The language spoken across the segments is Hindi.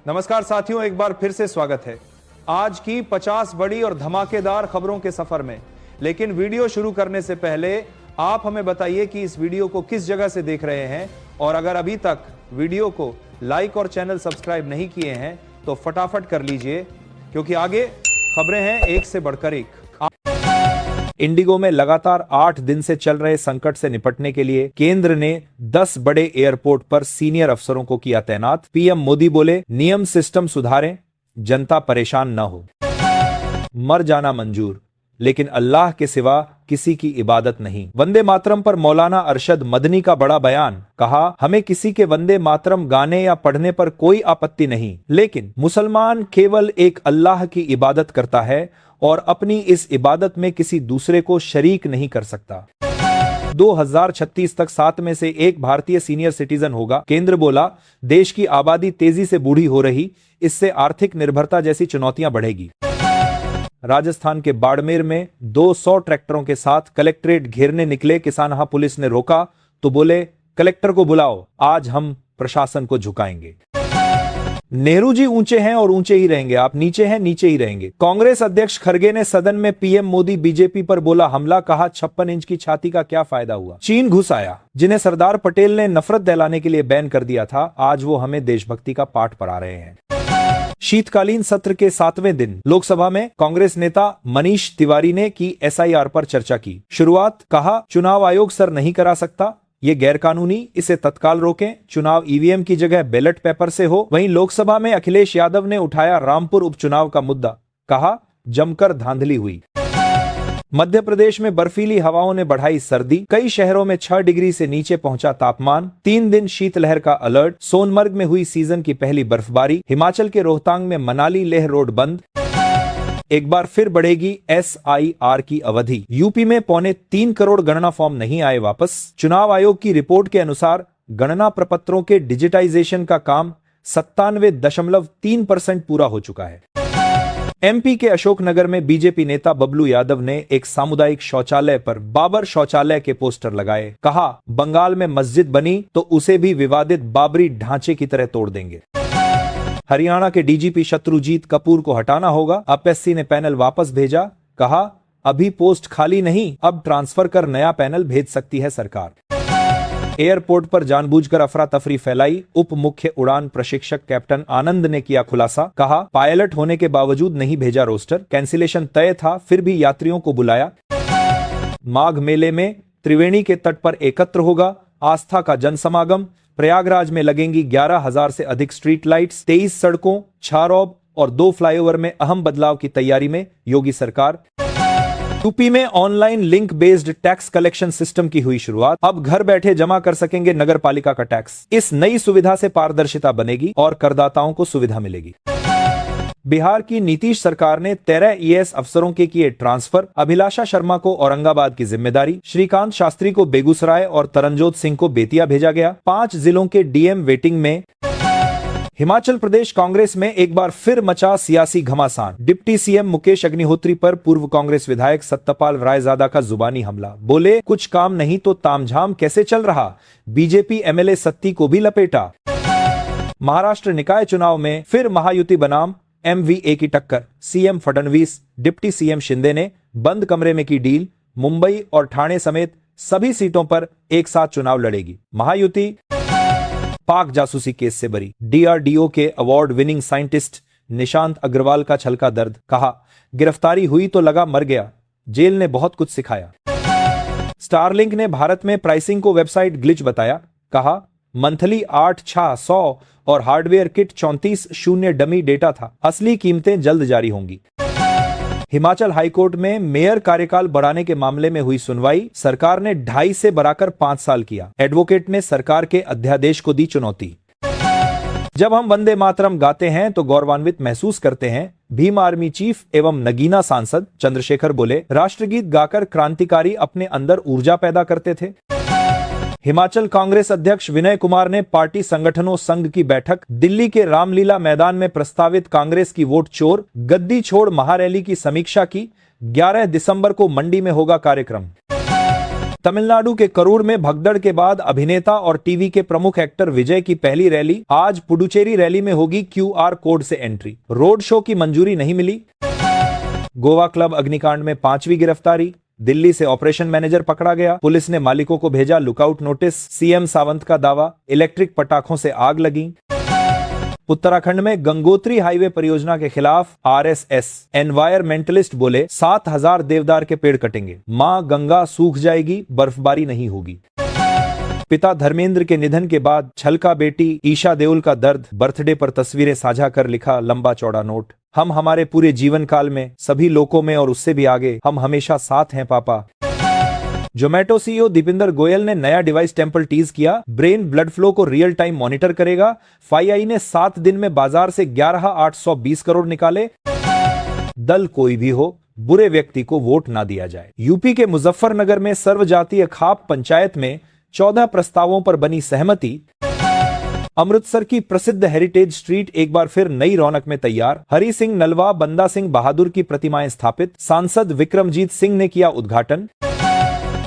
नमस्कार साथियों, एक बार फिर से स्वागत है आज की 50 बड़ी और धमाकेदार खबरों के सफर में। लेकिन वीडियो शुरू करने से पहले आप हमें बताइए कि इस वीडियो को किस जगह से देख रहे हैं, और अगर अभी तक वीडियो को लाइक और चैनल सब्सक्राइब नहीं किए हैं तो फटाफट कर लीजिए, क्योंकि आगे खबरें हैं एक से बढ़कर एक। इंडिगो में लगातार 8 दिन से चल रहे संकट से निपटने के लिए केंद्र ने 10 बड़े एयरपोर्ट पर सीनियर अफसरों को किया तैनात। पीएम मोदी बोले, नियम सिस्टम सुधारें, जनता परेशान न हो। मर जाना मंजूर, लेकिन अल्लाह के सिवा किसी की इबादत नहीं। वंदे मातरम पर मौलाना अरशद मदनी का बड़ा बयान। कहा, हमें किसी के वंदे मातरम गाने या पढ़ने पर कोई आपत्ति नहीं, लेकिन मुसलमान केवल एक अल्लाह की इबादत करता है और अपनी इस इबादत में किसी दूसरे को शरीक नहीं कर सकता। 2036 तक 7 में से 1 भारतीय सीनियर सिटीजन होगा। केंद्र बोला, देश की आबादी तेजी से बूढ़ी हो रही, इससे आर्थिक निर्भरता जैसी चुनौतियां बढ़ेगी। राजस्थान के बाड़मेर में 200 ट्रैक्टरों के साथ कलेक्ट्रेट घेरने निकले किसान। पुलिस ने रोका तो बोले, कलेक्टर को बुलाओ, आज हम प्रशासन को झुकाएंगे। नेहरू जी ऊंचे हैं और ऊंचे ही रहेंगे, आप नीचे हैं नीचे ही रहेंगे। कांग्रेस अध्यक्ष खड़गे ने सदन में पीएम मोदी बीजेपी पर बोला हमला। कहा, 56 इंच की छाती का क्या फायदा हुआ। चीन घुस आया, जिन्हें सरदार पटेल ने नफरत दिलाने के लिए बैन कर दिया था, आज वो हमें देशभक्ति का पाठ पढ़ा रहे हैं। शीतकालीन सत्र के 7वें दिन लोकसभा में कांग्रेस नेता मनीष तिवारी ने की एसआईआर पर चर्चा की। शुरुआत, कहा, चुनाव आयोग सर नहीं करा सकता, ये गैरकानूनी, इसे तत्काल रोकें। चुनाव ईवीएम की जगह बैलेट पेपर से हो। वहीं लोकसभा में अखिलेश यादव ने उठाया रामपुर उपचुनाव का मुद्दा। कहा, जमकर धांधली हुई। मध्य प्रदेश में बर्फीली हवाओं ने बढ़ाई सर्दी। कई शहरों में 6 डिग्री से नीचे पहुंचा तापमान। 3 दिन शीतलहर का अलर्ट। सोनमर्ग में हुई सीजन की पहली बर्फबारी। हिमाचल के रोहतांग में मनाली लेह रोड बंद। एक बार फिर बढ़ेगी एसआईआर की अवधि। यूपी में 3.25 करोड़ गणना फॉर्म नहीं आए वापस। चुनाव आयोग की रिपोर्ट के अनुसार गणना प्रपत्रों के डिजिटाइजेशन का काम 97.3% पूरा हो चुका है। एमपी के अशोकनगर में बीजेपी नेता बबलू यादव ने एक सामुदायिक शौचालय पर बाबर शौचालय के पोस्टर लगाए। कहा, बंगाल में मस्जिद बनी तो उसे भी विवादित बाबरी ढांचे की तरह तोड़ देंगे। हरियाणा के डीजीपी शत्रुजीत कपूर को हटाना होगा। एपीएससी ने पैनल वापस भेजा। कहा, अभी पोस्ट खाली नहीं, अब ट्रांसफर कर नया पैनल भेज सकती है सरकार। एयरपोर्ट पर जानबूझकर अफरा तफरी फैलाई। उप मुख्य उड़ान प्रशिक्षक कैप्टन आनंद ने किया खुलासा। कहा, पायलट होने के बावजूद नहीं भेजा रोस्टर, कैंसिलेशन तय था फिर भी यात्रियों को बुलाया। माघ मेले में त्रिवेणी के तट पर एकत्र होगा आस्था का जनसमागम। प्रयागराज में लगेंगी 11,000 से अधिक स्ट्रीट लाइट्स। 23 सड़कों, 6 रॉब और 2 फ्लाईओवर में अहम बदलाव की तैयारी में योगी सरकार। यूपी में online link based tax collection system की हुई शुरुआत। अब घर बैठे जमा कर सकेंगे नगर पालिका का टैक्स। इस नई सुविधा से पारदर्शिता बनेगी और करदाताओं को सुविधा मिलेगी। बिहार की नीतीश सरकार ने 13 ईएएस अफसरों के किए ट्रांसफर। अभिलाषा शर्मा को औरंगाबाद की जिम्मेदारी। श्रीकांत शास्त्री को बेगूसराय और तरनजोत सिंह को बेतिया भेजा गया। 5 जिलों के डीएम वेटिंग में। हिमाचल प्रदेश कांग्रेस में एक बार फिर मचा सियासी घमासान। डिप्टी सीएम मुकेश अग्निहोत्री पर पूर्व कांग्रेस विधायक सत्यपाल रायजादा का जुबानी हमला। बोले, कुछ काम नहीं तो तामझाम कैसे चल रहा। बीजेपी एमएलए सत्ती को भी लपेटा। महाराष्ट्र निकाय चुनाव में फिर महायुति बनाम एमवीए की टक्कर। CM Fadnavis, deputy CM Shinde ने बंद कमरे में की डील। मुंबई और ठाणे समेत सभी सीटों पर एक साथ चुनाव लड़ेगी महायुति। पाक जासूसी केस से बरी डीआरडीओ के award winning scientist Nishant Agarwal का छलका दर्द। कहा, गिरफ्तारी हुई तो लगा मर गया, जेल ने बहुत कुछ सिखाया। स्टारलिंक ने भारत में प्राइसिंग को वेबसाइट ग्लिच बताया। कहा, मंथली 8,600 और हार्डवेयर किट 34,000 डमी डेटा था। असली कीमतें जल्द जारी होंगी। हिमाचल हाईकोर्ट में मेयर कार्यकाल बढ़ाने के मामले में हुई सुनवाई। सरकार ने 2.5 से बढ़ाकर 5 साल किया। एडवोकेट ने सरकार के अध्यादेश को दी चुनौती। जब हम वंदे मातरम गाते हैं तो गौरवान्वित महसूस करते हैं। भीम आर्मी चीफ एवं नगीना सांसद चंद्रशेखर बोले, राष्ट्रगीत गाकर क्रांतिकारी अपने अंदर ऊर्जा पैदा करते थे। हिमाचल कांग्रेस अध्यक्ष विनय कुमार ने पार्टी संगठनों संघ की बैठक। दिल्ली के रामलीला मैदान में प्रस्तावित कांग्रेस की वोट चोर गद्दी छोड़ महारैली की समीक्षा की। 11 दिसंबर को मंडी में होगा कार्यक्रम। तमिलनाडु के करूर में भगदड़ के बाद अभिनेता और टीवी के प्रमुख एक्टर विजय की पहली रैली। आज पुडुचेरी रैली में होगी QR कोड से एंट्री। रोड शो की मंजूरी नहीं मिली। गोवा क्लब अग्निकांड में 5वीं गिरफ्तारी। दिल्ली से ऑपरेशन मैनेजर पकड़ा गया। पुलिस ने मालिकों को भेजा लुकआउट नोटिस। सीएम सावंत का दावा, इलेक्ट्रिक पटाखों से आग लगी। उत्तराखंड में गंगोत्री हाईवे परियोजना के खिलाफ RSS एनवायरमेंटलिस्ट बोले 7000 देवदार के पेड़ कटेंगे। मां गंगा सूख जाएगी, बर्फबारी नहीं होगी। पिता धर्मेंद्र के निधन के बाद छलका बेटी ईशा देओल का दर्द। बर्थडे पर तस्वीरें साझा कर लिखा लंबा चौड़ा नोट। हम हमारे पूरे जीवन काल में सभी लोकों में और उससे भी आगे हम हमेशा साथ हैं पापा। जोमेटो CEO दीपिंदर गोयल ने नया डिवाइस टेम्पल टीज किया। ब्रेन ब्लड फ्लो को रियल टाइम मॉनिटर करेगा। FiI ने 7 दिन में बाजार से 11,820 करोड़ निकाले। दल कोई भी हो, बुरे व्यक्ति को वोट ना दिया जाए। यूपी के मुजफ्फरनगर में सर्वजातीय खाप पंचायत में 14 प्रस्तावों पर बनी सहमति। अमृतसर की प्रसिद्ध हेरिटेज स्ट्रीट एक बार फिर नई रौनक में तैयार। हरि सिंह नलवा, बंदा सिंह बहादुर की प्रतिमाएं स्थापित। सांसद विक्रमजीत सिंह ने किया उद्घाटन।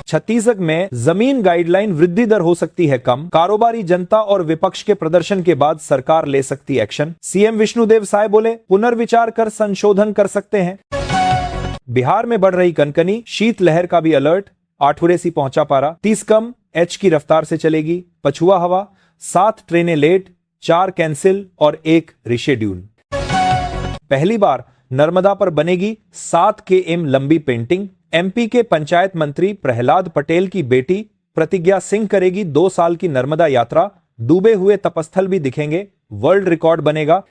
छत्तीसगढ़ में जमीन गाइडलाइन वृद्धि दर हो सकती है कम। कारोबारी जनता और विपक्ष के प्रदर्शन के बाद सरकार ले सकती एक्शन। CM विष्णुदेव साय बोले पुनर्विचार कर संशोधन कर सकते हैं। बिहार में बढ़ रही कनकनी, शीतलहर का भी अलर्ट। आठुरेसी पहुंचा पारा। 30 कम H की रफ्तार से चलेगी। पछुआ हवा। 7 ट्रेनें लेट, 4 कैंसिल और 1 रिशेड्यूल। पहली बार नर्मदा पर बनेगी 7 km लंबी पेंटिंग। MP के पंचायत मंत्री प्रहलाद पटेल की बेटी प्रतिज्ञा सिंह करेगी 2 साल की नर्मदा यात्रा। डूबे हुए तपस्थल भी दिखेंगे। वर्ल्ड रिकॉर्ड बनेगा।